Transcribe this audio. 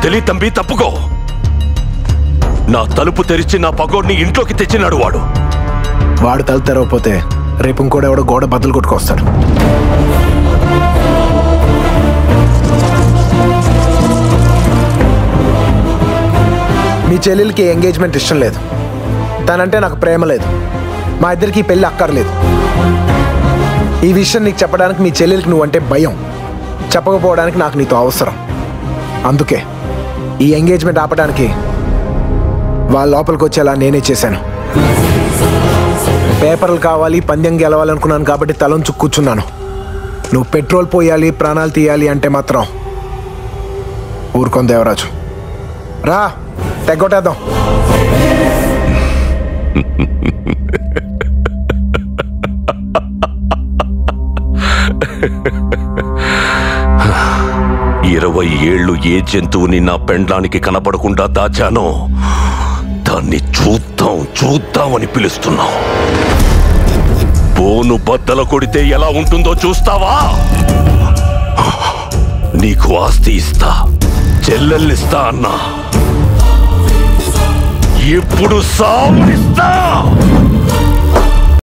తెలియ తంబి, తప్పుకో. నా తలుపు తెరిచి నా పగోడిని ఇంట్లోకి తెచ్చినాడు వాడు. వాడు తలుపు తెరవకపోతే రేపు ఇంకోటి ఎవడో గోడ బద్దలు కొట్టుకొస్తాడు. మీ చెల్లెలకి ఎంగేజ్మెంట్ ఇష్టం లేదు, తనంటే నాకు ప్రేమ లేదు, మా ఇద్దరికి పెళ్ళి అక్కర్లేదు. ఈ విషయం నీకు చెప్పడానికి మీ చెల్లెలకి నువ్వంటే భయం, చెప్పకపోవడానికి నాకు నీతో అవసరం. అందుకే ఈ ఎంగేజ్మెంట్ ఆపడానికి వాళ్ళ లోపలికి వచ్చేలా నేనే చేశాను. పేపర్లు కావాలి, పందెం గెలవాలనుకున్నాను కాబట్టి తలంచు కూర్చున్నాను. నువ్వు పెట్రోల్ పోయాలి, ప్రాణాలు తీయాలి అంటే మాత్రం ఊరుకొని దేవరాజు. రా, తెగొట్టేద్దాం. ఇరవై ఏళ్ళు ఏ జంతువుని నా పెండ్లానికి కనపడకుండా దాచానో దాన్ని చూద్దాం చూద్దామని పిలుస్తున్నాం. బోను బద్దల కొడితే ఎలా ఉంటుందో చూస్తావా? నీకు ఆస్తి ఇస్తా, చెల్లెల్నిస్తా అన్నా, ఇప్పుడు సావునిస్తా.